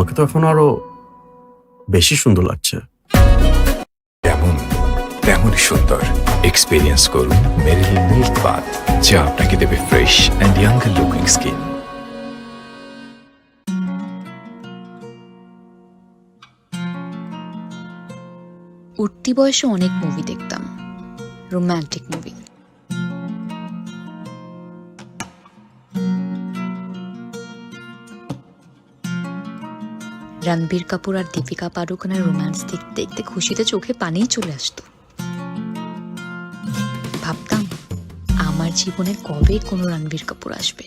তোমাকে তো এখন আরো বেশি সুন্দর লাগছে। যেমন তেমনই সুন্দর। এক্সপেরিয়েন্স করুন মেরিলিন মিল্ক বাথ, যা আপনাকে দেবে fresh and younger looking skin. উঠতি বয়সে অনেক মুভি দেখতাম, রোমান্টিক মুভি। রণবীর কাপুর আর দীপিকা পাডুকোনের রোম্যান্স দেখতে দেখতে খুশিতে চোখে পানিই চলে আসতো। ভাবতাম আমার জীবনে কবে কোনো রণবীর কাপুর আসবে।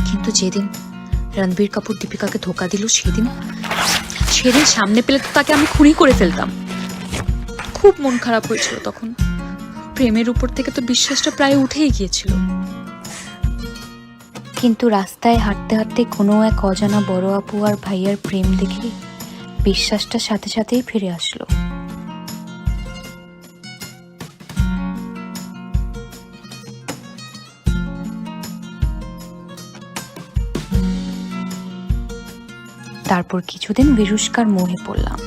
কিন্তু যেদিন রণবীর কাপুর দীপিকাকে ধোকা দিল, সেদিন সামনে পেলে তো তাকে আমি খুনই করে ফেলতাম। খুব মন খারাপ হয়েছিল তখন। প্রেমের উপর থেকে তো বিশ্বাসটা প্রায় উঠেই গিয়েছিল। কিন্তু রাস্তায় হাঁটতে হাঁটতে কোনো এক অজানা বড় আপু আর ভাইয়ার প্রেম দেখে বিশ্বাসটা সাথে সাথেই ফিরে আসলো। তারপর কিছুদিন বিরুষ্কার মোহে পড়লাম।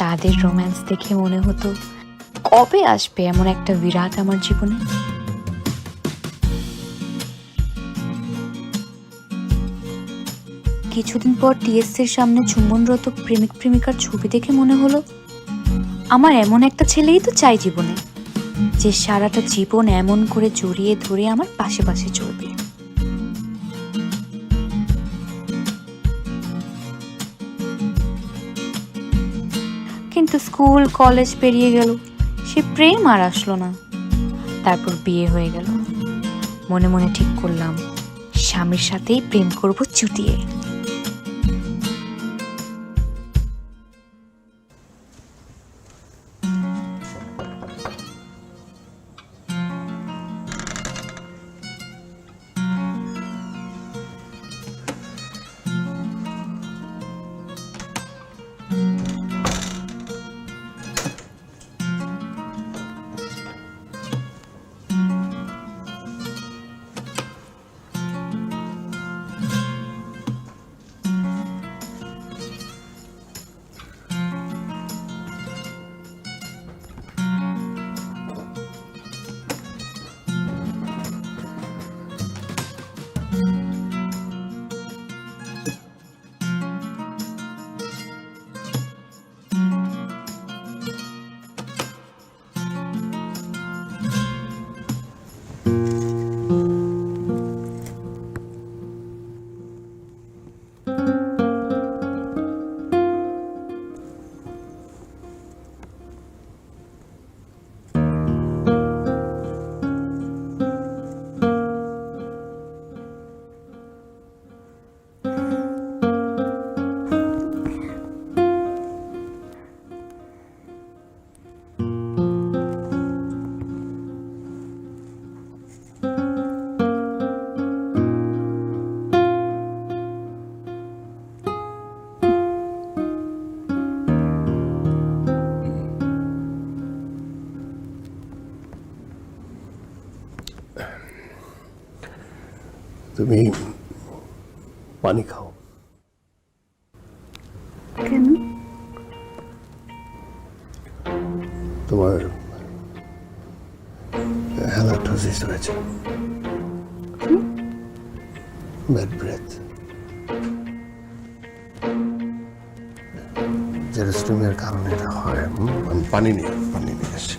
তাদের রোম্যান্স দেখে মনে হতো কবে আসবে এমন একটা বিরাট আমার জীবনে। কিছুদিন পর টিএসসির সামনে চুম্বনরত প্রেমিক প্রেমিকার ছবি দেখে মনে হলো আমার এমন একটা ছেলেই তো চাই জীবনে, যে সারাটা জীবন এমন করে জড়িয়ে ধরে আমার পাশে পাশে চলবে। কিন্তু স্কুল কলেজ পেরিয়ে গেল, সে প্রেম আর আসলো না। তারপর বিয়ে হয়ে গেল। মনে মনে ঠিক করলাম স্বামীর সাথেই প্রেম করব চুটিয়ে। তুমি পানি খাও। কেন? তোমার হ্যালাক্টোসিস হয়েছে, ব্যাড ব্রেথ, জেরোস্টোমিয়ার কারণে এটা হয়। আমি পানি নিয়ে আসছি।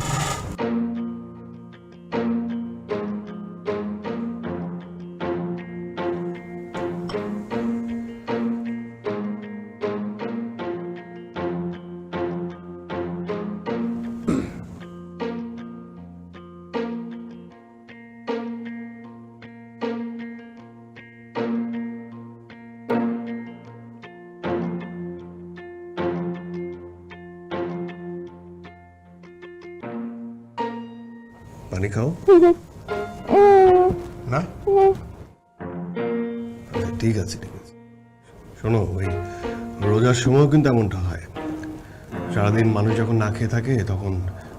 পানি খাও না? ঠিক আছে ঠিক আছে। শোনো, ওই রোজার সময়ও কিন্তু এমনটা হয়। সারাদিন মানুষ যখন না খেয়ে থাকে তখন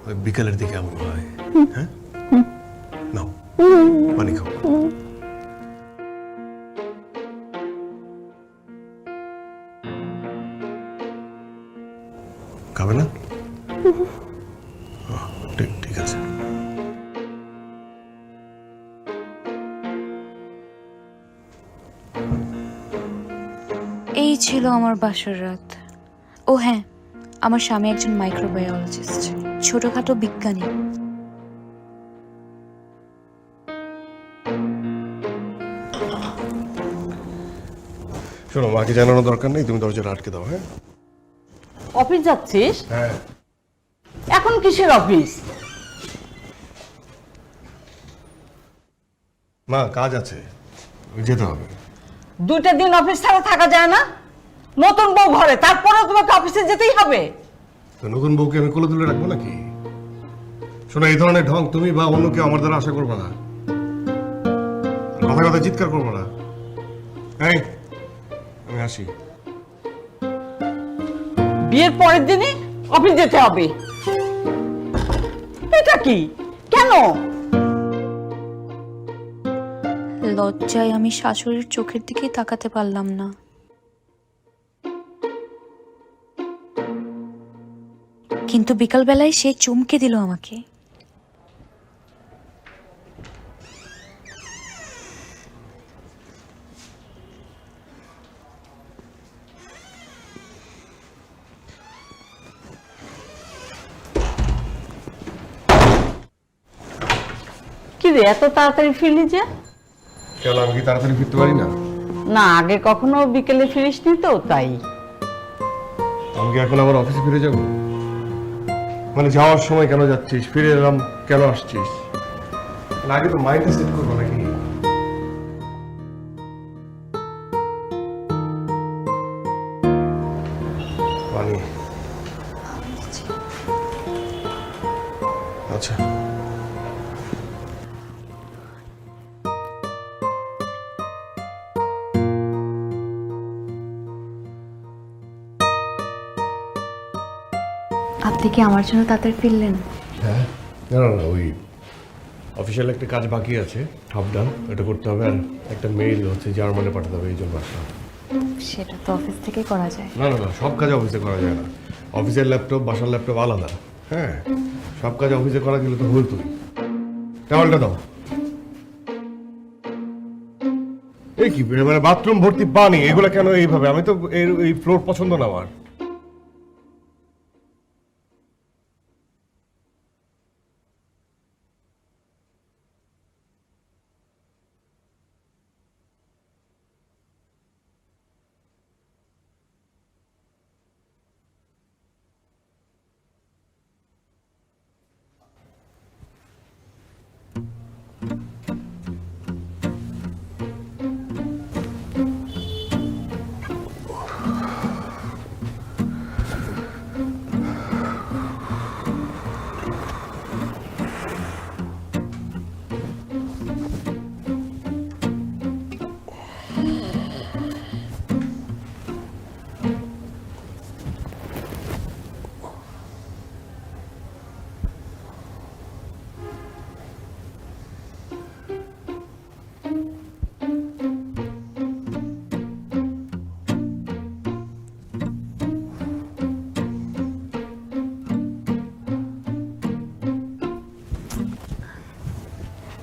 ওই বিকালের দিকে এমন হয়। হ্যাঁ, নাও পানি খাও। খাবে না? ঠিক ঠিক আছে। এই ছিল আমার বাসর রাত। ও হ্যাঁ, আমার স্বামী একজন মাইক্রোবায়োলজিস্ট, ছোটখাটো বিজ্ঞানী। শোনো, মাকে জানানোর দরকার নেই, তুমি দরজাটা আটকে দাও। হ্যাঁ অফিস যাচ্ছিস? হ্যাঁ। এখন কিসের অফিস? মা কাজ আছে, যেতে হবে। 2টা দিন অফিস ছাড়া থাকা যায় না? নতুন বউ ঘরে, তারপরে তোমাকে অফিসে যেতেই হবে। তো নতুন বউকে আমি কোলে তুলে রাখবো নাকি? শোনো, এই ধরনের ঢং তুমি বা অন্য কেউ আমার দ্বারা আশা করবে না। কথা কথা চিৎকার করবো না। এই, আমি আসি। বিয়ের পরের দিনই অফিস যেতে হবে? এটা কি? কেন? লজ্জায় আমি শাশুড়ির চোখের দিকে তাকাতে পারলাম না। কিন্তু বিকালবেলায় সে চমকে দিল আমাকে। কি রে, এত তাড়াতাড়ি ফিরলি যে? কেন, আমি কি তাড়াতাড়ি ফিরতে পারি না? না, আগে কখনো বিকেলে ফিরিসনি তো, তাই। আমি কি এখন আবার অফিসে ফিরে যাব? মানে যাওয়ার সময় কেন যাচ্ছিস, ফিরে এলাম কেন আসছিস? আগে তো মাইন্ডে সেট করবো নাকি? পানি। আচ্ছা, আপনি কি আমার জন্য তাড়াতাড়ি ফিরলেন? হ্যাঁ। না না না, ওই অফিসিয়াল একটা কাজ বাকি আছে, হাফ ডান, এটা করতে হবে। আর একটা মেইল হচ্ছে জার্মানে পাঠাতে হবে, এই জন্য আসা। সেটা তো অফিস থেকে করা যায়। না না না, সব কাজ অফিসে করা যায় না। অফিসের ল্যাপটপ, বাসার ল্যাপটপ আলাদা। হ্যাঁ, সব কাজ অফিসে করা গেলে তো ভুল। তুই টাওয়ালটা দাও। এই কি মানে বাথরুম ভর্তি পানি, এগুলো কেন এইভাবে? আমি তো এই ফ্লোর পছন্দ না আমার।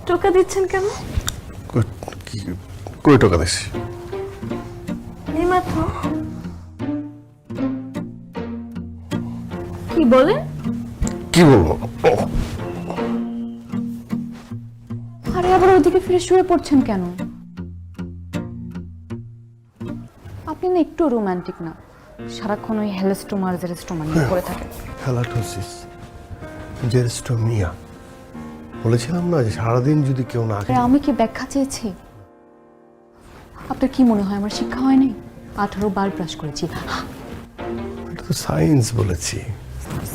টোকা দিচ্ছেন কেন? কই টাকা দিচ্ছি? এইমাত্র। কি বলে? কি বলবো? আরে আবার ওইদিকে ফিরে শুয়ে পড়ছেন কেন? আপনি না একটু রোমান্টিক না, সারাক্ষণ ওই হেলাস্টোমার জেরেস্টোমা নিয়ে পড়ে থাকেন। হ্যালাটোসিস, জেরেস্টোমিয়া। বলেছিলাম না যে সারাদিন যদি কেউ না আরে আমি কি ব্যাখ্যা চেয়েছি? আপনার কি মনে হয় আমার শিক্ষা হয়নি? 18 বার ব্রাশ করেছি। এটা তো সায়েন্স বলেছি।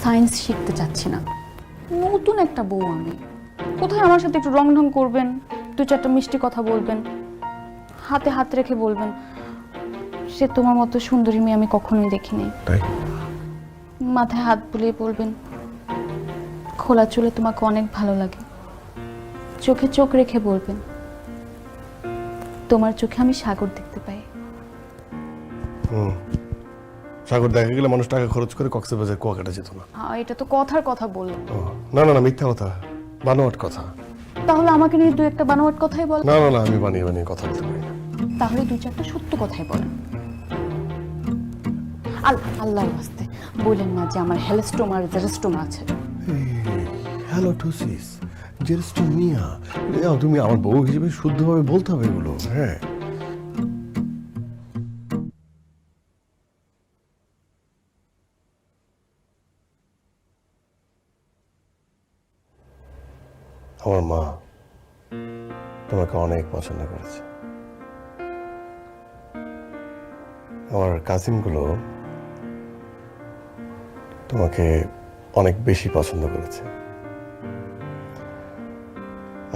সায়েন্স শিখতে চাচ্ছি না। নতুন একটা বউ আমি, কোথায় আমার সাথে একটু রং ঢং করবেন, 2-4টা মিষ্টি কথা বলবেন, হাতে হাত রেখে বলবেন সে তোমার মতো সুন্দরী মেয়ে আমি কখনোই দেখিনি। তাই মাথায় হাত বুলিয়ে বলবেন খোলা চুলে তোমাকে অনেক ভালো লাগে। চোখে চোখ রেখে বলবেন তোমার চোখে আমি সাগর দেখতে পাই। সাগর দেখা গেলে মানুষ টাকা খরচ করে কক্সবাজার কুয়াকাটা যেত না। এটা তো কথার কথা বললেন। ও, না না না, মিথ্যা কথা, বানোয়াট কথা। তাহলে আমাকে নিয়ে দু একটা বানোয়াট কথাই বল। না না না, আমি বানিয়ে বানিয়ে কথা বলতে পারি না। তাহলে দু চারটা সত্য কথাই বলেন। আল্লাহর ওয়াস্তে বলেন না যে আমার হেলস্টোমা আর জেরোস্টোমা আছে। হ্যালোটোসিস, জেরস্টোমিয়া, তুমি আমার বউ হিসেবে শুদ্ধভাবে বলতে হবে এগুলো। হ্যাঁ, আমার মা তোমাকে অনেক পছন্দ করেছে। আমার কাজিনগুলো তোমাকে অনেক বেশি পছন্দ করেছে।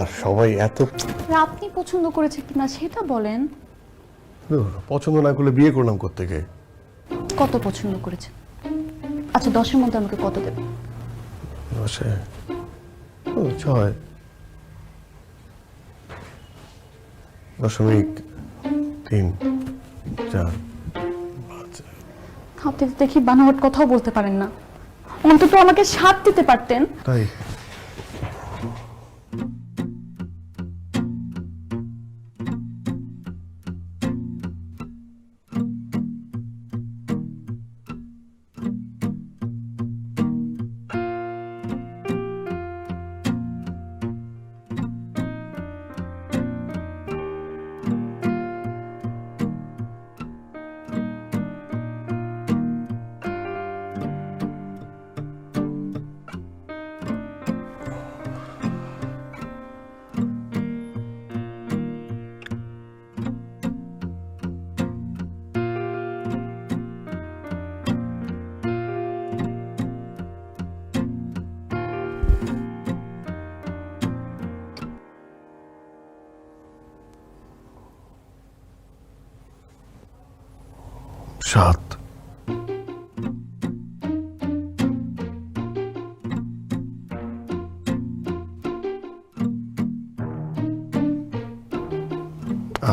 আর সবাই এত আপনি পছন্দ করেছে কিনা সেটা বলেন। পছন্দ না করলে বিয়ে করলাম কোত্থেকে? কত পছন্দ করেছে? আচ্ছা 10-এর মধ্যে আমাকে কত দেবে? 10-এ 6, 0.3, 4, 5। আপনি তো দেখি বানোয়াট কথাও বলতে পারেন না। অন্তত আমাকে 7 দিতে পারতেন। তাই সাত।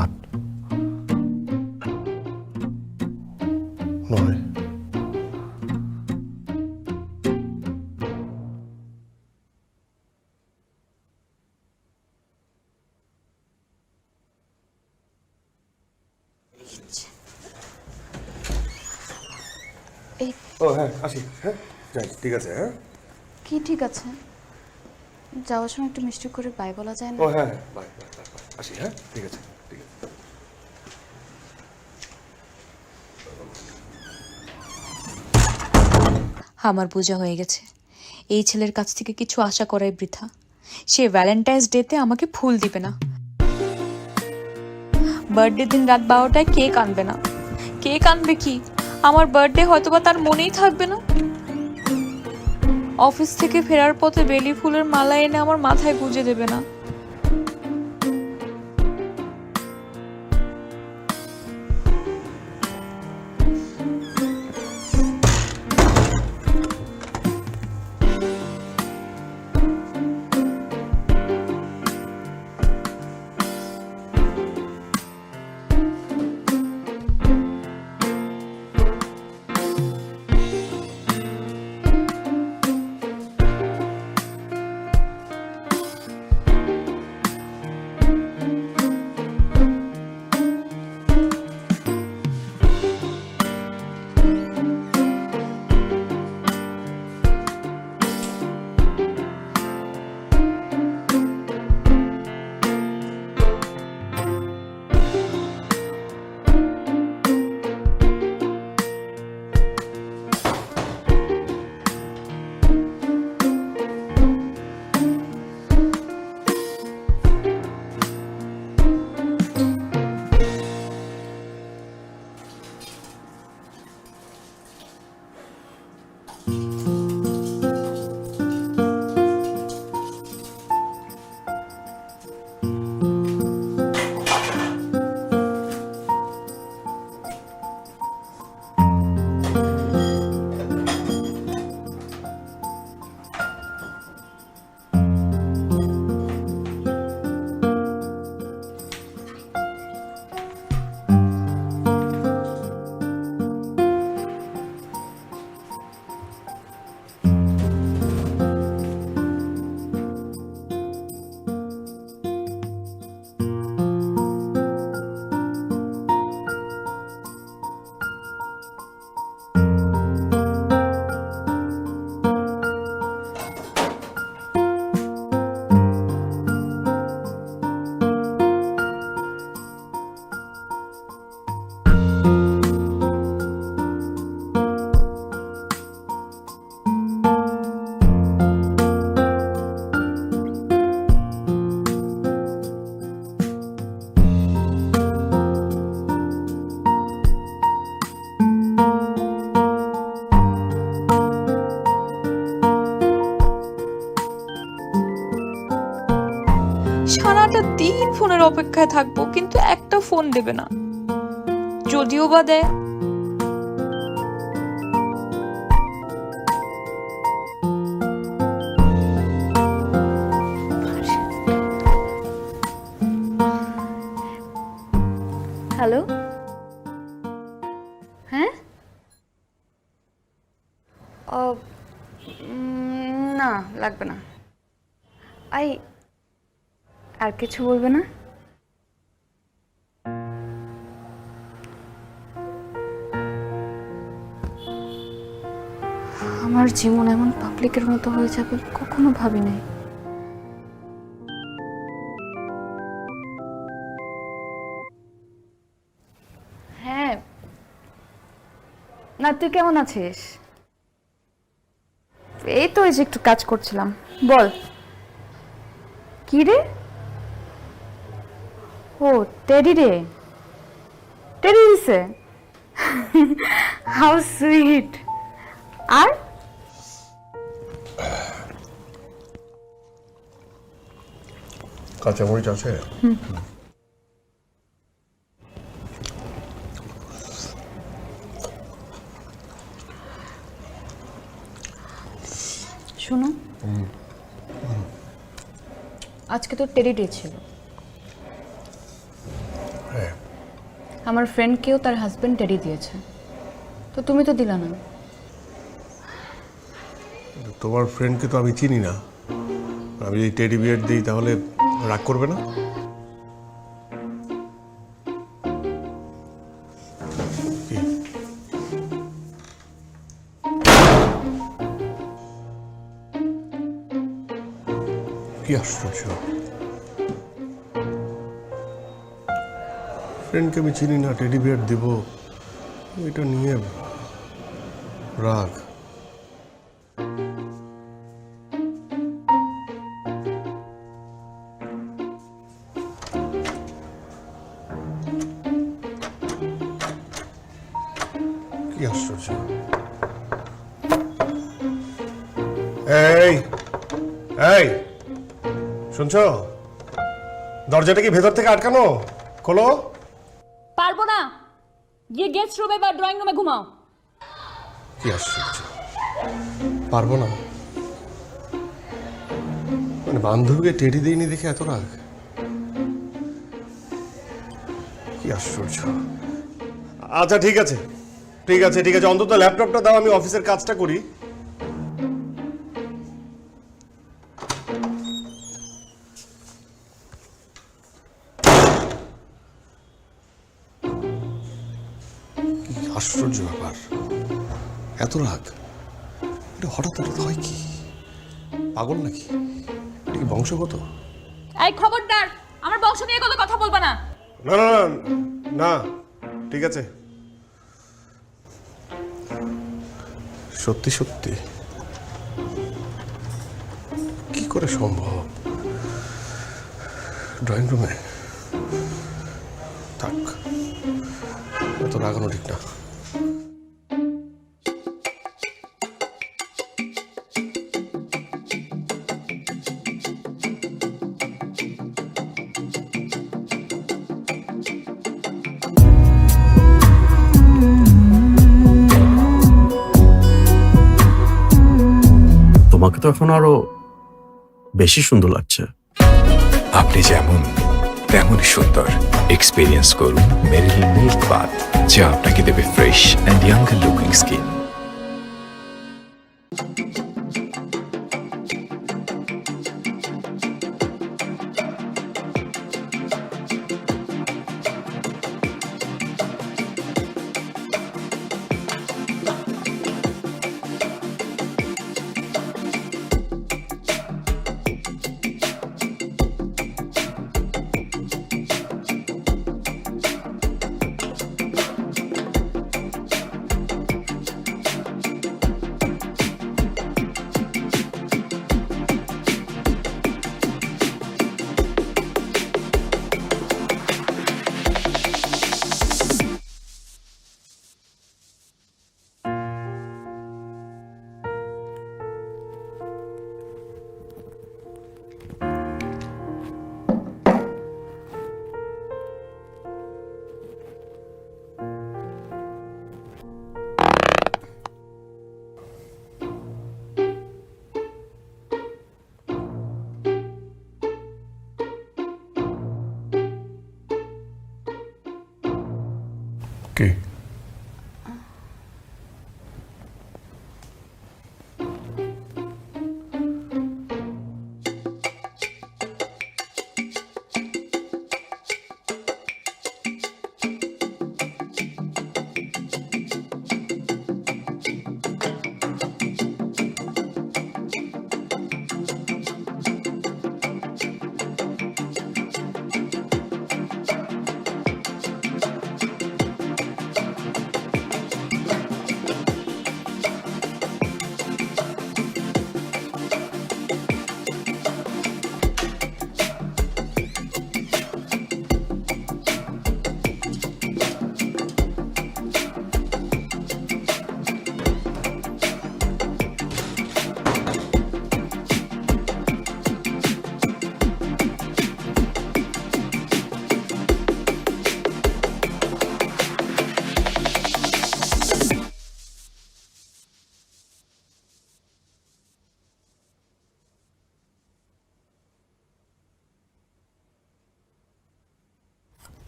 আট, 9, ও হ্যাঁ, আসি। হ্যাঁ, যাই, ঠিক আছে। হ্যাঁ, কি ঠিক আছে? যাওয়ার সময় একটু মিষ্টি করে বাই বলা যায় না? ও হ্যাঁ, বাই বাই বাই, আসি। হ্যাঁ, ঠিক আছে, ঠিক আছে। আমার বোঝা হয়ে গেছে এই ছেলের কাছ থেকে কিছু আশা করাই বৃথা। সে ভ্যালেন্টাইন্স ডেতে আমাকে ফুল দিবে না, বার্থডে দিন রাত 12টায় কেক আনবে না। কেক আনবে কি, আমার বার্থডে হয়তোবা তার মনেই থাকবে না। অফিস থেকে ফেরার পথে বেলি ফুলের মালা এনে আমার মাথায় গুঁজে দেবে না। অপেক্ষায় থাকবো, কিন্তু একটা ফোন দেবে না। যদিও বা দেয়, হ্যালো, হ্যাঁ? ও না, লাগবে না। আর কিছু বলবে না? আমার জীবন এমন পাবলিকের মতো হয়ে যাবে কখনো ভাবি নাই। হ্যাঁ, না তুই কেমন আছিস? এই তো, এই যে একটু কাজ করছিলাম। বল, কি রে? ও টেডি রে, টেডি দিছে। How sweet. আর কাঁচামরিচ আছে? শোনো, আজকে তো টেডি ডে ছিল। হ্যাঁ। আমার ফ্রেন্ডকেও তার হাজবেন্ড টেডি দিয়েছে, তো তুমি তো দিলা না। তোমার ফ্রেন্ডকে তো আমি চিনি না, আমি এই টেডি বিয়ার দিই, তাহলে রাগ করবে না? কি? কি আশ্চর্য, ফ্রেন্ডকে আমি চিনি না, টেডি বিয়ার দেব, এটা নিয়ে রাগ? কি আশ্চর্য। এই এই, শুনছো? দরজাটা কি ভেতর থেকে আটকানো? খোলো। পারবো না, গিয়ে গেস্ট রুমে বা ড্রয়িং রুমে ঘুমাও। কি আশ্চর্য, পারবো না মানে? বান্ধবীকে টেডি দেয়নি দেখে এত রাগ? কি আশ্চর্য। আচ্ছা ঠিক আছে, ঠিক আছে, ঠিক আছে, অন্তত ল্যাপটপটা দাও, আমি অফিসের কাজটা করি। কি আশ্চর্য ব্যাপার, এত রাগ! এটা হঠাৎ হঠাৎ হয় কি? পাগল নাকি? এটা কি বংশগত? এই খবরদার, আমার বংশ নিয়ে কোনো কথা বলবা না। না না না না, ঠিক আছে। সত্যি সত্যি কি করে সম্ভব? ড্রয়িং রুমে থাক, এত রাগানো ঠিক না। তোমাকে তো এখন আরো বেশি সুন্দর লাগছে। আপনি যেমন তেমনই সুন্দর। এক্সপিরিয়েন্স করুন মেরিল মিল্ক বাথ, যা আপনাকে দেবে fresh and younger looking skin. কে?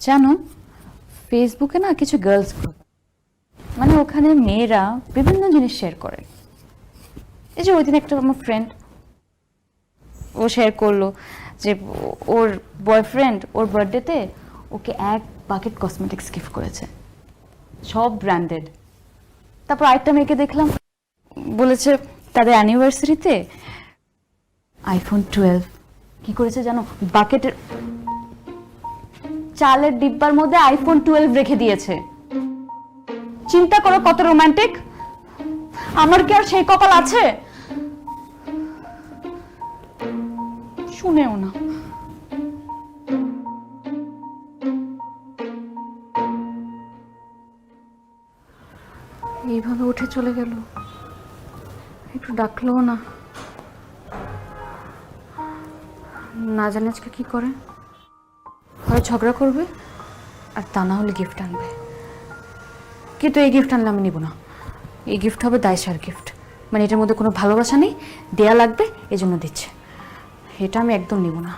জানো, ফেসবুকে না কিছু গার্লস গ্রুপ, মানে ওখানে মেয়েরা বিভিন্ন জিনিস শেয়ার করে। এই যে ওই দিন একটা আমার ফ্রেন্ড ও শেয়ার করলো যে ওর বয়ফ্রেন্ড ওর বার্থডেতে ওকে 1 বাকেট কসমেটিক্স গিফট করেছে, সব ব্র্যান্ডেড। তারপর আরেকটা মেয়েকে দেখলাম বলেছে তাদের অ্যানিভার্সারিতে আইফোন 12 কি করেছে জানো, বাকেটের চালের ডিব্বার মধ্যে আইফোন 12 রেখে দিয়েছে। চিন্তা করো কত রোমান্টিক। আমার কি আর সেই কপাল আছে? শুনেও না। এইভাবে উঠে চলে গেল, একটু ডাকলেও না। না জানি আজকে কি করে, হয় ঝগড়া করবে আর তা না হলে গিফট আনবে। কিন্তু এই গিফট আনলে আমি নিব না। এই গিফট হবে দায়সার গিফট, মানে এটার মধ্যে কোনো ভালোবাসা নেই, দেয়া লাগবে এজন্য দিচ্ছে। এটা আমি একদম নিব না।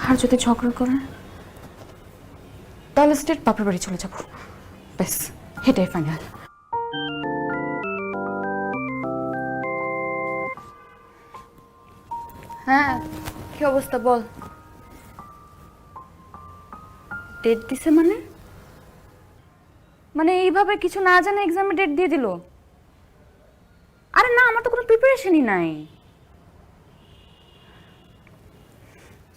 আর যদি ঝগড়া করে তাহলে স্টেট বাপের বাড়ি চলে যাব, ব্যাস এটাই ফাইনাল। হ্যাঁ, কি অবস্থা বল? ডেট দিছে মানে এইভাবে কিছু না জানে এক্সামে ডেট দিয়ে দিল? আরে না, আমার তো কোনো প্রিপারেশনই নাই।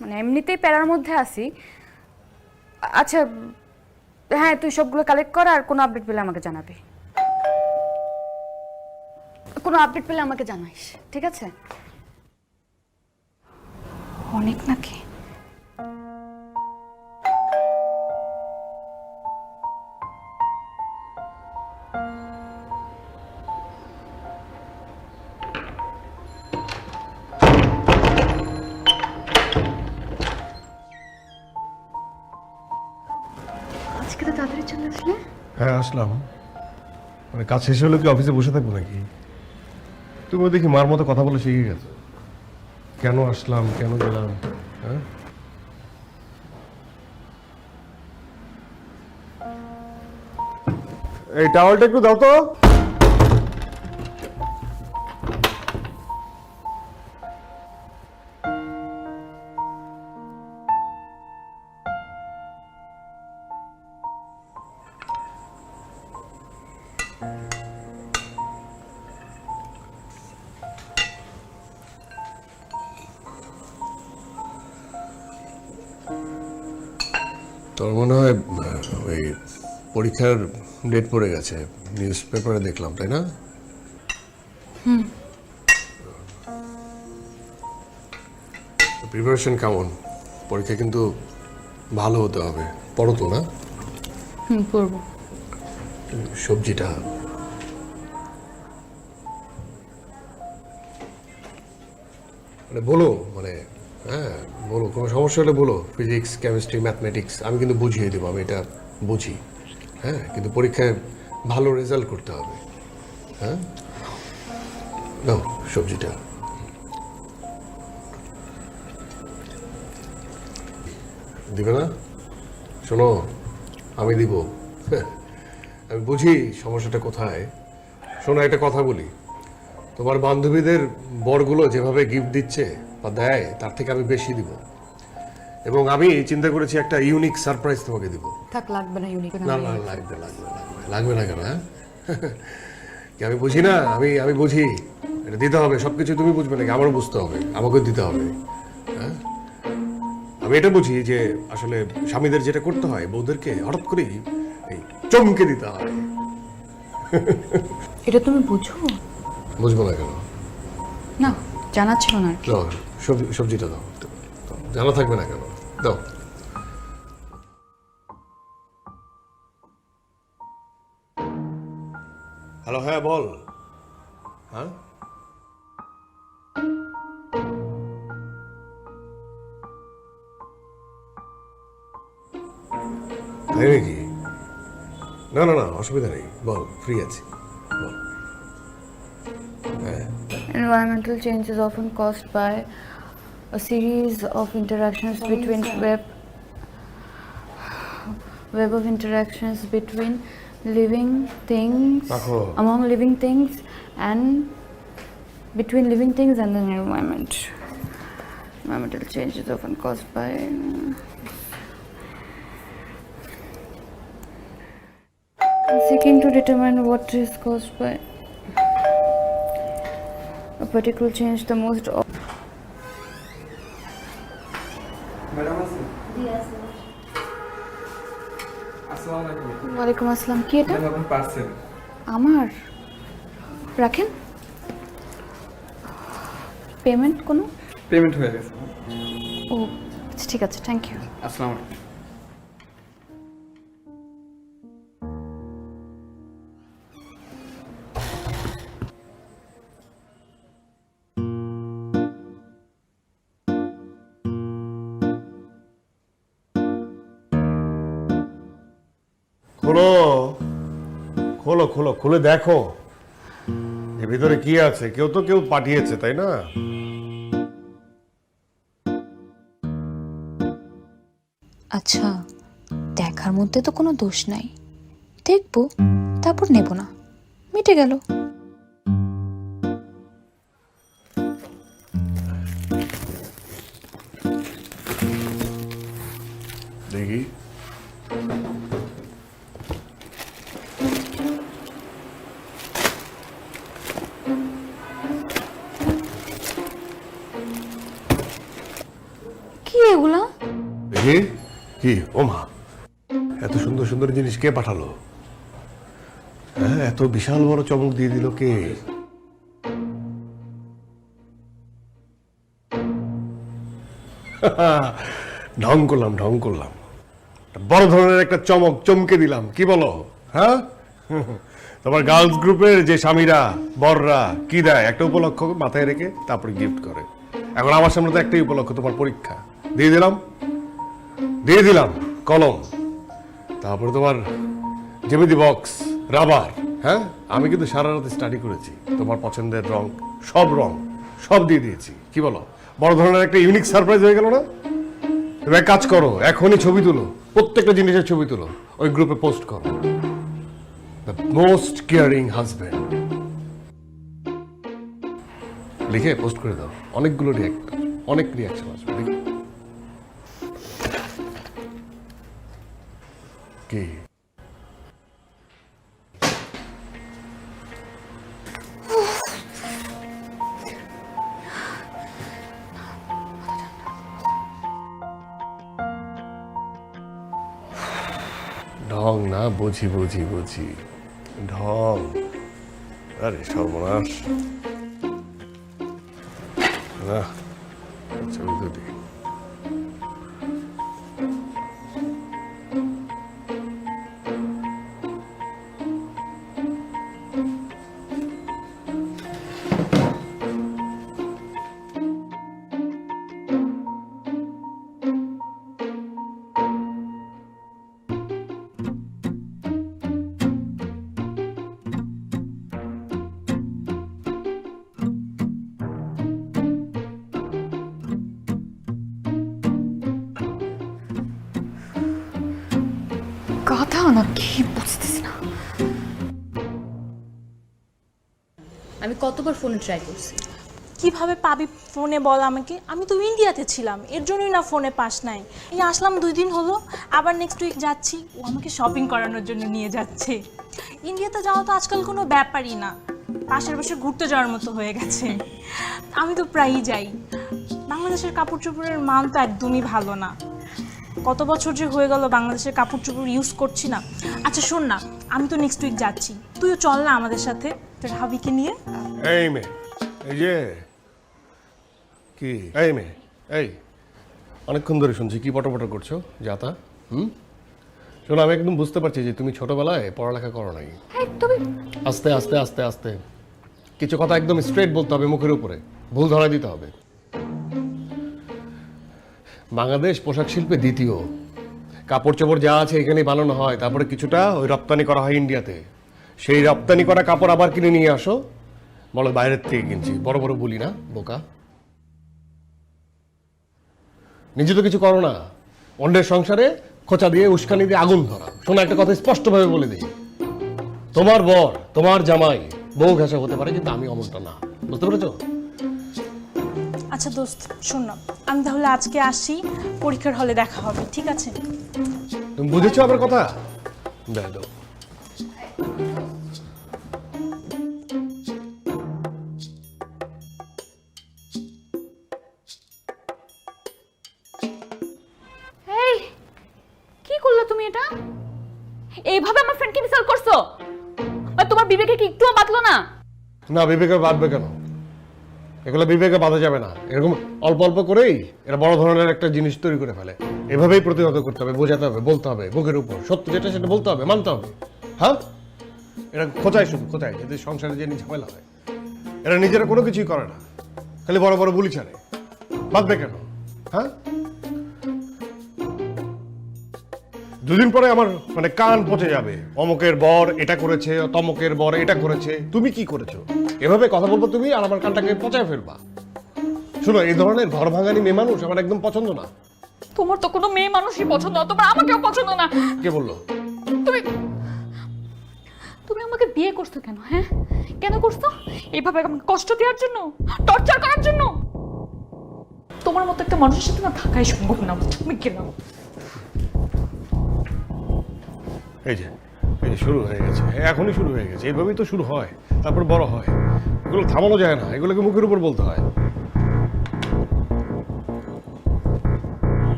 মানে এমনিতেই প্যারার মধ্যে আছি। আচ্ছা হ্যাঁ, তুই সবগুলো কালেক্ট কর, আর কোনো আপডেট পেলে আমাকে জানাবি। কোনো আপডেট পেলে আমাকে জানাইস, ঠিক আছে? অনেক নাকি? আজকে তো তাড়াতাড়ি চলে আসলে। হ্যাঁ আসলাম। মানে কাজ শেষ হলে কি অফিসে বসে থাকবো নাকি? তুমি দেখি মার মতো কথা বলে শিখে গেছো। কেন আসলাম, কেন গেলাম? হ্যাঁ, এই টাওয়ালটা একটু দাও তো। তোর মনে হয় ওই পরীক্ষার ডেট পড়ে গেছে, নিউজ পেপারে দেখলাম, তাই না? প্রিপারেশন কেমন? পরীক্ষা কিন্তু ভালো হতে হবে, পড়ো তো না? পড়বো। সবজিটা মানে বলো, মানে হ্যাঁ বলো, কোনো সমস্যা হলে বলো। ফিজিক্স, কেমিস্ট্রি, ম্যাথমেটিক্স আমি কিন্তু বুঝিয়ে দেবো, আমি এটা বুঝি। হ্যাঁ, কিন্তু পরীক্ষায় ভালো রেজাল্ট করতে হবে। হ্যাঁ, নাও সবজিটা। দিবে না? শোনো, আমি দিব, আমি বুঝি সমস্যাটা কোথায়। শোনো, একটা কথা বলি, তোমার বান্ধবীদের বরগুলো যেভাবে গিফট দিচ্ছে বা দেয় তার থেকে আমি বেশি দিব, এবং আমি চিন্তা করেছি একটা ইউনিক সারপ্রাইজ তোমাকে দিব। থাক, লাগবে না ইউনিক। না না, লাগবে লাগবে লাগবে লাগবে না কেন? হ্যাঁ কি আমি বুঝি না? আমি বুঝি, এটা দিতে হবে। সবকিছু তুমি বুঝবে নাকি? আমারও বুঝতে হবে, আমাকেও দিতে হবে। হ্যাঁ, আমি এটা বুঝি যে আসলে স্বামীদের যেটা করতে হয় বউদেরকে হঠাৎ করেই এই চমকে দিতে হয়। এটা তুমি বুঝো বুঝবো না কেন? না, জানা ছিল না আর কি। দাও, সবজিটা দাও। দাও, জানা থাকবে না কেন? দাও। হ্যালো, হ্যাঁ বল। হ্যাঁ, তাই নাকি? না না না, অসুবিধা নেই, বল, ফ্রি আছি, বল। Environmental change is often caused by a series of interactions between web of interactions between living things, রাখো। among living things and between living things and the environment. Environmental change is often caused by seeking to determine what is caused by a particular change. The most ওয়ালাইকুম আসসালাম। কি এটা? আমার রাখেন। Payment কোনো? Payment হয়ে গেছে। ও আচ্ছা, ঠিক আছে, থ্যাংক ইউ। আসসালামু আলাইকুম। খোলো খোলো খোলো, খুলে দেখো এর ভিতরে কি আছে। কেউ পাঠিয়েছে, তাই না? আচ্ছা, দেখার মধ্যে তো কোনো দোষ নাই, দেখবো তারপর নেব না, মিটে গেল। দেখি। কি এগুলা? দেখি কি? ওমা, এত সুন্দর সুন্দর জিনিস কে পাঠালো? হ্যাঁ, এত বিশাল বড় চমক দিয়ে দিল কে? ঢং করলাম, বড় ধরনের একটা চমকে দিলাম, কি বলো? হ্যাঁ, তোমার গার্লস গ্রুপের যে স্বামীরা বররা কি দেয়, একটা উপলক্ষ মাথায় রেখে তারপরে গিফট করে। এখন আমার সামনে তো একটাই উপলক্ষ, তোমার পরীক্ষা। দিয়ে দিলাম কলম, তারপরে তোমার জ্যামিতি বক্স, রাবার। হ্যাঁ, আমি কিন্তু সারা রাতে স্টাডি করেছি, তোমার পছন্দের রং সব দিয়ে দিয়েছি। কি বলো? বড় ধরনের একটা ইউনিক সারপ্রাইজ হয়ে গেল না? তুমি এক কাজ করো, এখনই ছবি তুলো, প্রত্যেকটা জিনিসের ছবি তুলো, ওই গ্রুপে পোস্ট করো, দ্য মোস্ট কেয়ারিং হাজব্যান্ড লিখে পোস্ট করে দাও। অনেকগুলো অনেক রিয়াকশন আসবে, দেখি কি। ঢং না, বুঝি ঢং। আরে সর্বনাশ, না ছবি তো দিই। গাধা না কি বুঝতেছি না। আমি কতবার ফোনে ট্রাই করছি। কিভাবে পাবি ফোনে বল আমাকে? আমি তো ইন্ডিয়াতে ছিলাম, এর জন্যই না ফোনে পাস নাই। এই আসলাম 2 দিন হলো, আবার নেক্সট উইক যাচ্ছি। ও আমাকে শপিং করানোর জন্য নিয়ে যাচ্ছে। ইন্ডিয়াতে যাওয়া তো আজকাল কোনো ব্যাপারই না, পাশের পাশে ঘুরতে যাওয়ার মতো হয়ে গেছে। আমি তো প্রায়ই যাই। বাংলাদেশের কাপড় চোপড়ের মান তো একদমই ভালো না। কত বছর যে হয়ে গেল বাংলাদেশের কাপড় চোপড় ইউজ করছি না। আচ্ছা শোন না, আমি তো নেক্সট উইক যাচ্ছি, তুইও চল না আমাদের সাথে তোর হাবিকে নিয়ে। এই মেয়ে, এই যে কি এই মেয়ে, এই অনেকক্ষণ ধরে শুনছি কি পটপট করছো যাতা। শোনো, আমি একদম বুঝতে পারছি যে তুমি ছোটবেলায় পড়ালেখা করো নাই। আস্তে আস্তে আস্তে আস্তে কিছু কথা একদম স্ট্রেট বলতে হবে, মুখের উপরে ভুল ধরা দিতে হবে। বাংলাদেশ পোশাক শিল্পে দ্বিতীয়। কাপড় চোপড় যা আছে এখানেই বানানো হয়, তারপরে কিছুটা ওই রপ্তানি করা হয় ইন্ডিয়াতে। সেই রপ্তানি করা কাপড় আবার কিনে নিয়ে আসো, বলো বাইরের থেকে কিনছি। বড় বড় বলি না, বোকা। নিজে তো কিছু করো না, অন্যের সংসারে খোঁচা দিয়ে উস্কানি দিয়ে আগুন ধরা। শোনো, একটা কথা স্পষ্টভাবে বলে দিই, তোমার বর, তোমার জামাই বউ ঘেঁষা হতে পারে, কিন্তু আমি অমনটা না। বুঝতে পেরেছো? আচ্ছা দোস্ত শোন না, আমি তাহলে আজকে আসি, পরীক্ষার হলে দেখা হবে, ঠিক আছে? তুমি বুঝেছো আমার কথা? দাও। এই কি করলে তুমি এটা? এইভাবে আমার ফ্রেন্ডকে ইনসাল্ট করছো? আর তোমার বিবেকে কি একটুও বাঁধলো না? না, বিবেকে বাঁধবে কেন? এগুলো বিবেকে বাঁধা যাবে না। এরকম অল্প অল্প করেই এরা বড় ধরনের একটা জিনিস তৈরি করে ফেলে। এভাবেই প্রতিহত করতে হবে, বোঝাতে হবে, বলতে হবে, বুকের উপর সত্য যেটা সেটা বলতে হবে, মানতে হবে। হ্যাঁ, এরা খোঁচায়, শুধু খোঁচায়, যাতে সংসারে যে ঝামেলা হয়। এরা নিজেরা কোনো কিছুই করে না, খালি বড় বড় বুলি ছাড়ে। বাঁধবে কেন? হ্যাঁ, 2 দিন পরে আমার মানে কান পচে যাবে। অমুকের বর এটা করেছে, তমকের বর এটা করেছে, তুমি কি করেছো? এভাবে কথা বলবো তুমি, আর আমার কানটাকে পচায় ফেলবা। শুনো, এই ধরনের ঘর ভাঙানি মেয়ে মানুষ আমার একদম পছন্দ না। তোমার তো কোনো মেয়ে মানুষই পছন্দ না, তোমার আমাকেও পছন্দ না। কে বললো? তুমি আমাকে বিয়ে করছো কেন? হ্যাঁ, কেন করছো? এইভাবে আমাকে কষ্ট দেওয়ার জন্য, টর্চার করার জন্য? তোমার মতো একটা মানুষের সাথে না থাকাই সম্ভব না। তুমি গেলাম। এই যে শুরু হয়ে গেছে, এখনই শুরু হয়ে গেছে। এইভাবেই তো শুরু হয়, তারপর বড় হয়। এগুলো থামানো যায় না, এগুলোকে মুখের উপর বলতে হয়।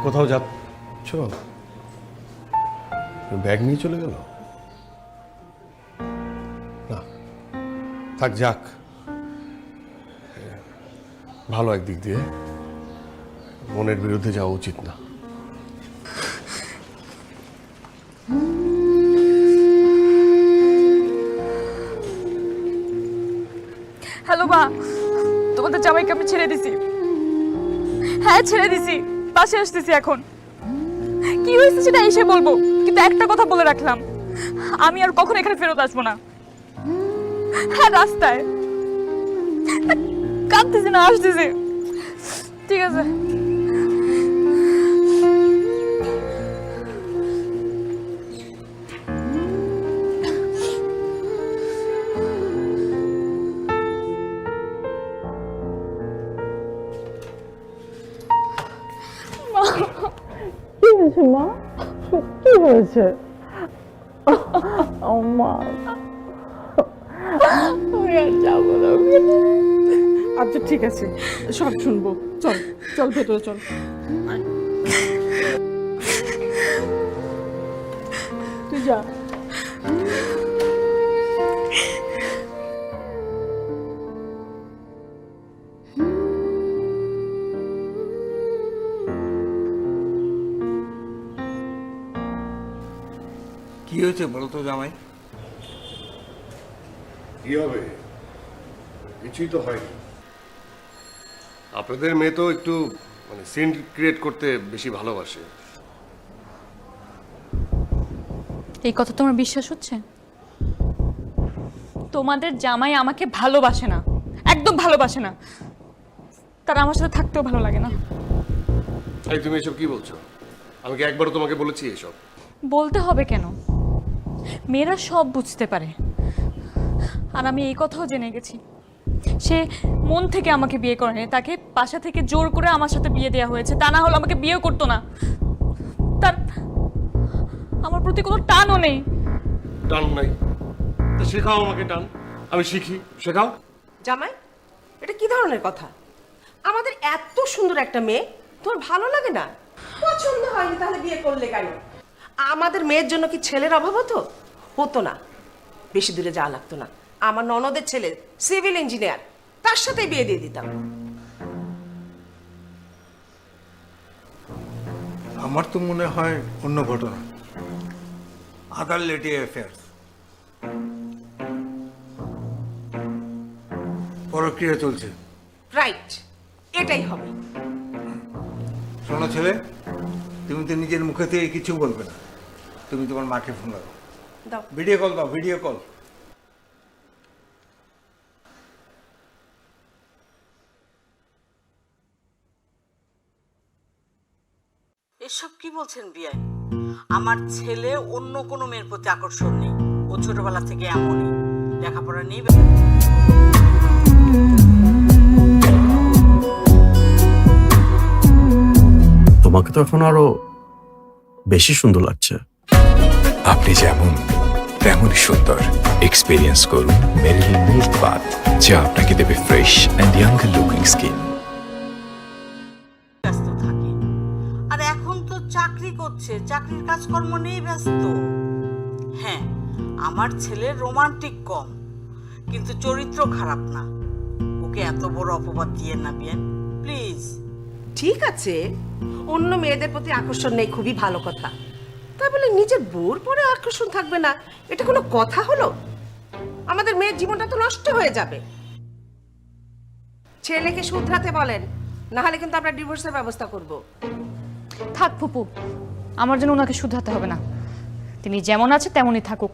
কোথাও যাচ্ছ? ব্যাগ নিয়ে চলে গেল? না থাক, যাক, ভালো একদিক দিয়ে। মনের বিরুদ্ধে যাওয়া উচিত না। হ্যালো মা, তোমাদের জামাইকে আমি ছেড়ে দিছি। হ্যাঁ ছেড়ে দিছি, পাশে আসতেছি এখন। কি হয়েছে সেটা এসে বলবো, কিন্তু একটা কথা বলে রাখলাম, আমি আর কখনো এখানে ফেরত আসবো না। হ্যাঁ রাস্তায় কাঁদতেছি না, আসতেছি। ঠিক আছে। কি হয়েছে মা? কি হয়েছে? মা আচ্ছা ঠিক আছে, সব শুনবো। চল চল ভেতরে চল। তুই যা। কি হয়েছে বলো তো জামাই? কি হবে? কিছুই তো হয়নি। আপনাদের মেয়ে তো একটু মানে সিন ক্রিয়েট করতে বেশি ভালোবাসে। এই কথা তোমার বিশ্বাস হচ্ছে? তোমাদের জামাই আমাকে ভালোবাসে না, একদম ভালোবাসে না। তার আমার সাথে থাকতেও ভালো লাগে না। এই তুমি এসব কি বলছো? আমি কি একবারও তোমাকে বলেছি এসব? বলতে হবে কেন? মেয়েরা সব বুঝতে পারে। আর আমি এই কথাও জেনে গেছি, সে মন থেকে আমাকে বিয়ে করেনি, তাকে বাসা থেকে জোর করে আমার সাথে বিয়ে দেওয়া হয়েছে। তা না হলে আমাকে বিয়ে করতো না। তার আমার প্রতি কোনো টানও নেই। টান নাই? তা শেখাও আমাকে টান, আমি শিখি। শেখাও। জামাই, এটা কি ধরনের কথা? আমাদের এত সুন্দর একটা মেয়ে তোমার ভালো লাগে না? পছন্দ হয়নি তাহলে বিয়ে করলে কেন? আমাদের মেয়ের জন্য কি ছেলের অভাব হতো? হতো না। বেশি দূরে যাওয়া লাগতো না। আমার ননদের ছেলে সিভিল ইঞ্জিনিয়ার, তার সাথে বিয়ে দিয়ে দিতাম। আমার তো মনে হয় অন্য ঘটনা, আদার লেটি অ্যাফেয়ার্স, প্রক্রিয়া চলছে। রাইট, এটাই হবে। শোনো ছেলে, তুমি তো নিজের মুখে থেকে কিছু বলবে না। তুমি তোমার মাকে ফোন করো, দাও। ভিডিও কল দাও, ভিডিও কল। এসব কি বলছেন বিয়াই? আমার ছেলে অন্য কোনো মেয়ের প্রতি আকর্ষণ নেই। ও ছোটবেলা থেকে এমনই, লেখাপড়া নেই। তোমাকে তো এখন আরো বেশি সুন্দর লাগছে। আপনি যেমন তেমনই সুন্দর। এক্সপিরিয়েন্স করুন মেরিল মিল্ক বাথ, যা আপনাকে দেবে fresh and younger looking skin. ব্যস্ত থাকে, আর এখন তো চাকরি করছে, চাকরির কাজকর্ম নিয়ে ব্যস্ত। হ্যাঁ, আমার ছেলের রোমান্টিক কম, কিন্তু চরিত্র খারাপ না। ওকে এত বড় অপবাদ দিয়ে না বিয়ান, প্লিজ। ঠিক আছে, অন্য মেয়েদের প্রতি আকর্ষণ নেই, খুবই ভালো কথা। তা বলে নিজের বউর পরে আকর্ষণ থাকবে না, এটা কোনো কথা হলো? আমাদের মেয়ের জীবনটা তো নষ্ট হয়ে যাবে। ছেলেকে শুধরাতে বলেন, না হলে কিন্তু আমরা ডিভোর্সের ব্যবস্থা করব। থাক ফুপু, আমার জন্য ওনাকে শুধরাতে হবে না। তিনি যেমন আছে তেমনই থাকুক।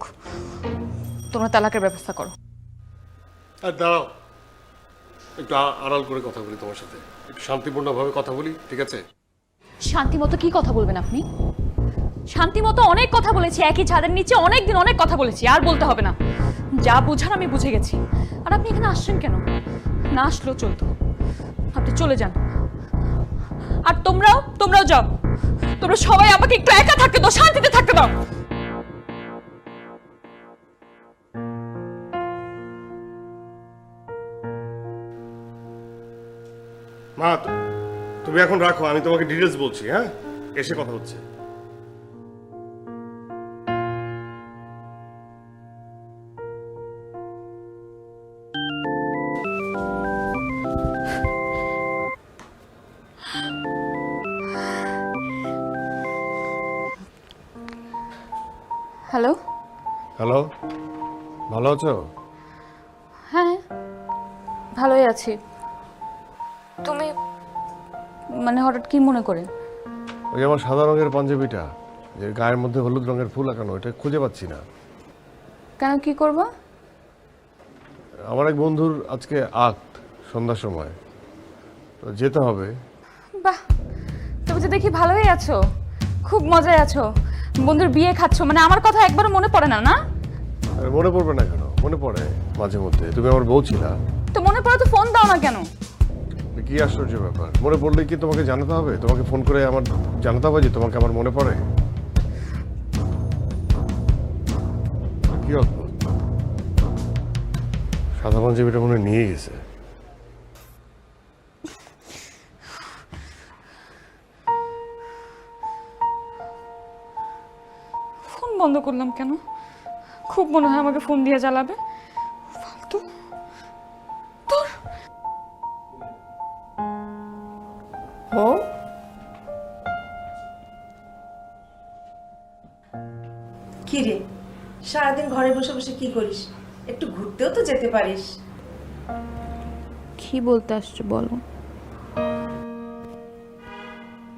তোমরা তালাকের ব্যবস্থা করো। আর দাঁড়াও, একটু আড়াল করে কথা বলি তোমার সাথে, একটু শান্তিপূর্ণভাবে কথা বলি, ঠিক আছে? শান্তিমতো কি কথা বলবেন আপনি? শান্তিমতো অনেক কথা বলেছি, একই ছাদের নিচে অনেক দিন অনেক কথা বলেছি, আর বলতে হবে না। যা বুঝার আমি বুঝে গেছি। আর আপনি এখানে আসছেন কেন? না আসলেও চলতো, আপনি চলে যান। আর তোমরাও যাও। তোমরা সবাই আমাকে একটু একা থাকতে দাও, শান্তিতে থাকতে দাও। মা, তুমি এখন রাখো, আমি তোমাকে ডিটেলস বলছি। হ্যাঁ, এসে কথা হচ্ছে। হ্যালো। হ্যালো, ভালো আছো? হ্যাঁ, ভালোই আছি। তুমি মানে হঠাৎ কি মনে করে? ওই আমার সাদা রঙের পাঞ্জাবিটা, যে গায়ের মধ্যে হলুদ রঙের ফুল আঁকানো, এটা খুঁজে পাচ্ছি না। কেন, কি করবা? আমার এক বন্ধুর আজকে আক্ট, সন্ধ্যার সময়, তো যেতে হবে। বাহ, তুমি তো দেখি ভালোই আছো, খুব মজায় আছো। বন্ধুর বিয়ে খাচ্ছো, মানে আমার কথা একবারও মনে পড়ে না? না, আরে মনে পড়বে না কেন? মনে পড়ে মাঝে মধ্যে। তুমি আমার বউ ছিলা। তো মনে পড়ে তো ফোন দাও না কেন? কি আশ্চর্য ব্যাপার! মনে পড়লে কি তোমাকে জানাতে হবে? তোমাকে ফোন করে আমার জানাতে হবে যে তোমাকে আমার মনে পড়ে? কি অদ্ভুত, সাদা পাঞ্জাবিটা মনে হয় নিয়ে গেছে। ফোন বন্ধ করলাম কেন? খুব মনে হয় আমাকে ফোন দিয়ে জ্বালাবে। ফালতু। তোর কি রে, সারাদিন ঘরে বসে বসে কি করিস? একটু ঘুরতেও তো যেতে পারিস। কি বলতে আসছো বলো?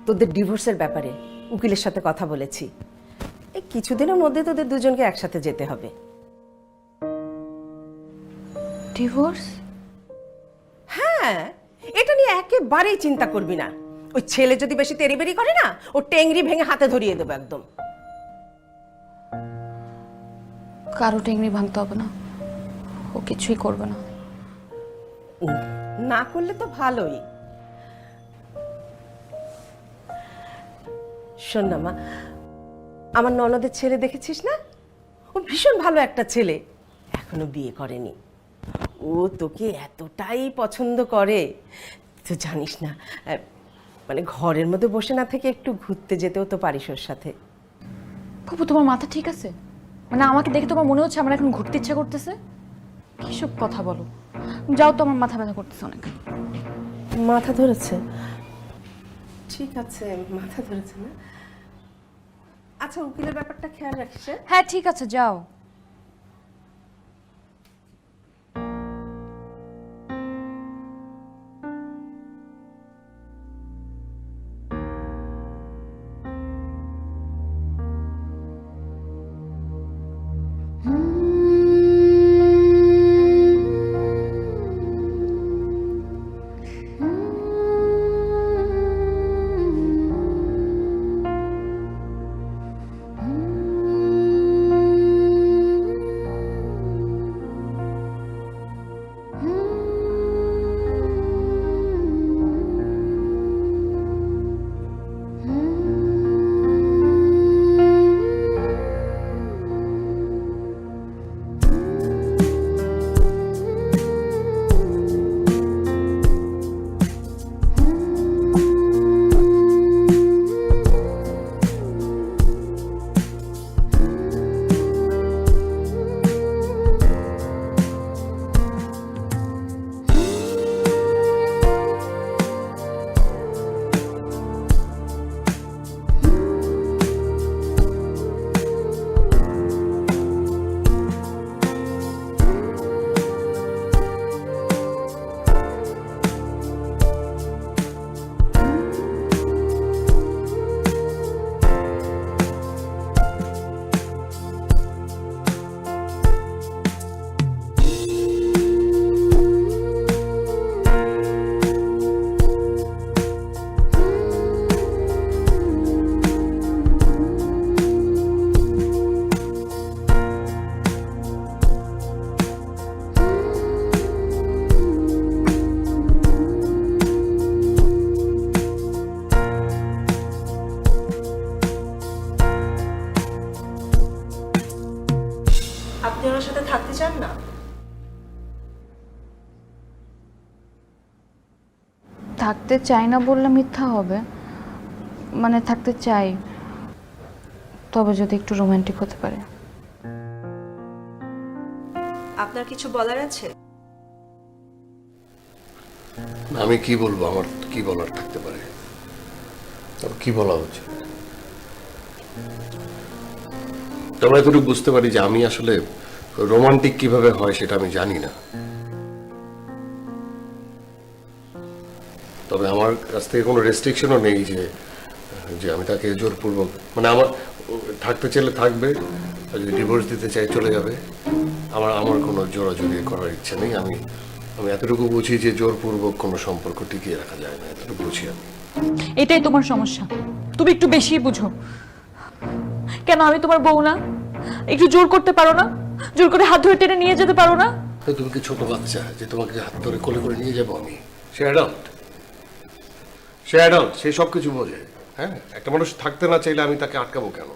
তোদের ডিভোর্সের ব্যাপারে উকিলের সাথে কথা বলেছি। এই কিছুদিনের মধ্যে তোদের দুজনকে একসাথে যেতে হবে। ডিভোর্স? হ্যাঁ, এটা নিয়ে একেবারেই চিন্তা করবি না। ওই ছেলে যদি বেশি তেড়িবেড়ি করে না, ও টেংরি ভেঙে হাতে ধরিয়ে দেবো একদম। কারো টেংরি ভাঙতে হবে না, ও কিছুই করবে না। না করলে তো ভালোই। শোন না মা, আমার ননদের ছেলে দেখেছিস না? ও ভীষণ ভালো একটা ছেলে, এখনো বিয়ে করেনি। ও তোকে এতটাই পছন্দ করে, তুই জানিস না। মানে ঘরের মধ্যে বসে না থেকে একটু ঘুরতে যেতেও তো পারিস ওর সাথে। বাবু, তোমার মাথা ঠিক আছে? মানে আমাকে দেখে তোমার মনে হচ্ছে আমার এখন ঘুরতে ইচ্ছা করতেছে? কিসব কথা বলো? যাও তো, আমার মাথা ব্যথা করতেছে অনেক। মাথা ধরেছে? ঠিক আছে, মাথা ধরেছে না? আচ্ছা, উকিলের ব্যাপারটা খেয়াল রাখিস। হ্যাঁ ঠিক আছে, যাও। আপনি ওনার সাথে থাকতে চান না? থাকতে চাই না বললে মিথ্যা হবে। মানে থাকতে চাই, তবে যদি একটু রোমান্টিক হতে পারে। আপনার কিছু বলার আছে? আমি কি বলবো, আমার কি বলার থাকতে পারে? কি বলা উচিত? তবে এতটুকু বুঝতে পারি যে আমি আসলে রোমান্টিক কিভাবে হয় সেটা আমি জানি না। তবে আমার কাছ থেকে কোনো রেস্ট্রিকশনও নেই যে যে আমি তাকে জোরপূর্বক, মানে আমার থাকতে চাইলে থাকবে, আর যদি ডিভোর্স দিতে চাই চলে যাবে। আমার কোনো জোরাজুরি করার ইচ্ছা নেই। আমি এতটুকু বুঝি যে জোরপূর্বক কোনো সম্পর্ক টিকিয়ে রাখা যায় না, এতটুকু বুঝি আমি। এটাই তোমার সমস্যা, তুমি একটু বেশি বুঝো। কেন আমি তোমার বউ না? একটু জোর করতে পারো না? জোর করে হাত ধরে টেনে নিয়ে যেতে পারো না? তুমি কি ছোট বাচ্চা যে তোমাকে হাত ধরে কোলে করে নিয়ে যাবো আমি? সে অ্যাডাল্ট, সে সব কিছু বোঝে। হ্যাঁ, একটা মানুষ থাকতে না চাইলে আমি তাকে আটকাবো কেন?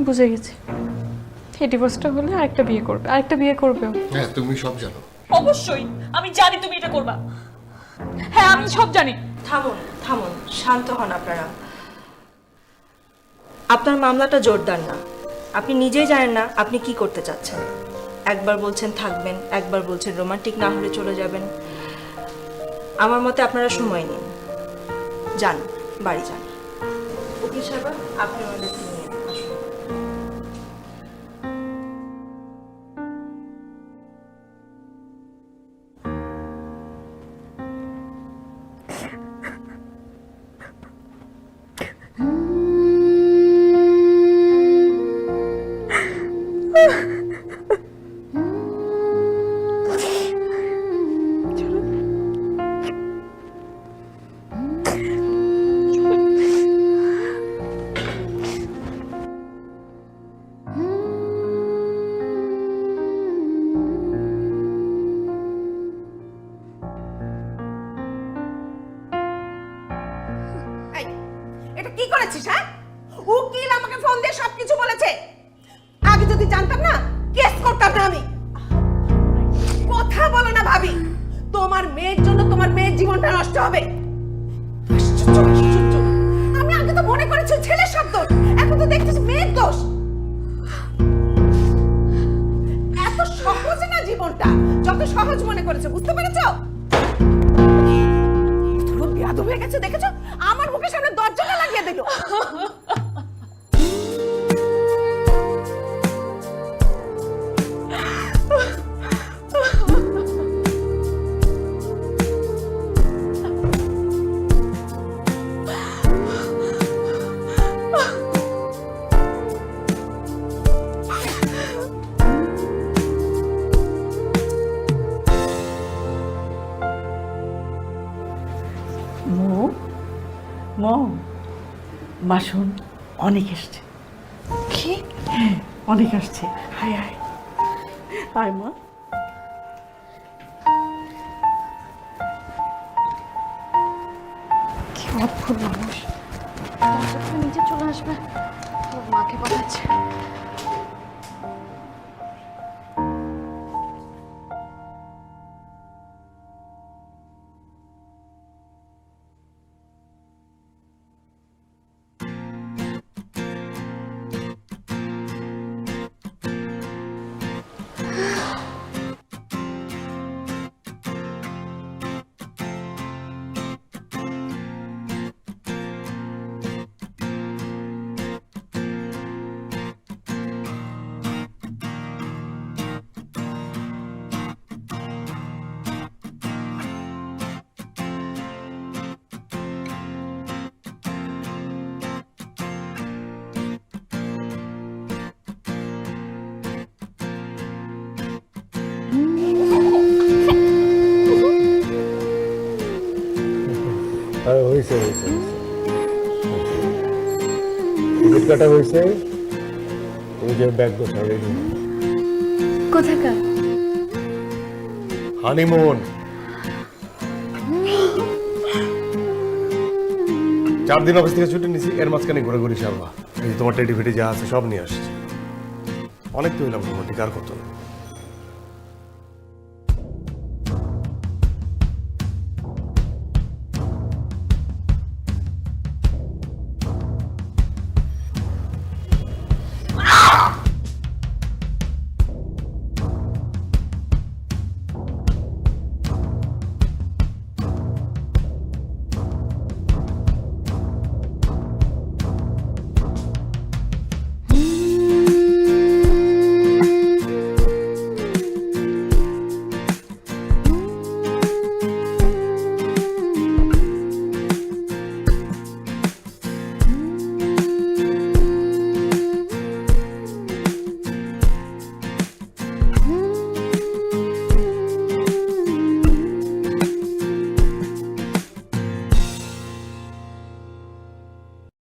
বুঝে গেছি, এই ডিভোর্সটা হলে আরেকটা বিয়ে করবে। হ্যাঁ, তুমি সব জানো। অবশ্যই আমি জানি তুমি এটা করবা। হ্যাঁ, আমি সব জানি। থামুন থামুন, শান্ত হন আপনারা। আপনার মামলাটা জোরদার না, আপনি নিজেই জানেন না আপনি কি করতে চাচ্ছেন। একবার বলছেন থাকবেন, একবার বলছেন রোমান্টিক না হলে চলে যাবেন। আমার মতে আপনারা সময় নিন, যান বাড়ি যান। উকিল সাহেব, আপনি আমাদেরকে নিয়ে আসুন। কি করেছিস? হ্যাঁ, উকিল আমাকে ফোন দিয়ে সবকিছু বলেছে। আগে যদি জানতাম না, কেস করতাম না আমি। কথা বলো না ভাবি, তোমার মেয়ের জন্য তোমার মেয়ের জীবনটা নষ্ট হবে। আশ্চর্য, আশ্চর্য। আমি আগে তো মনে করেছি ছেলের সব দোষ, এখন তো দেখতেছি মেয়ের দোষ। এত সহজ না জীবনটা, যত সহজ মনে করেছো, বুঝতে পেরেছো? বিয়াদব হয়ে গেছে, দেখেছো? আমার মুখের সামনে দরজাটা লাগিয়ে দিল। বাসন অনেক এসছে। কি? অনেক আসছে। হায় হায় হায় মা। কি অদ্ভুত মানুষ, নিচে চলে আসবে, ওর মাকে পাঠাচ্ছে। হয়েছে হয়েছে টিকিট কাটা হয়েছে। তুমি যে ব্যাগ গোছাও রেডি। কোথাকার? হানিমুন। 4 দিন অফিস থেকে ছুটি নিছি, এর মাঝখানে ঘুরে সারবা। এই তোমার টেডি ফেটি যা আছে সব নিয়ে আসছি। অনেক তো হইলাম রোমান্টিক, আর কত?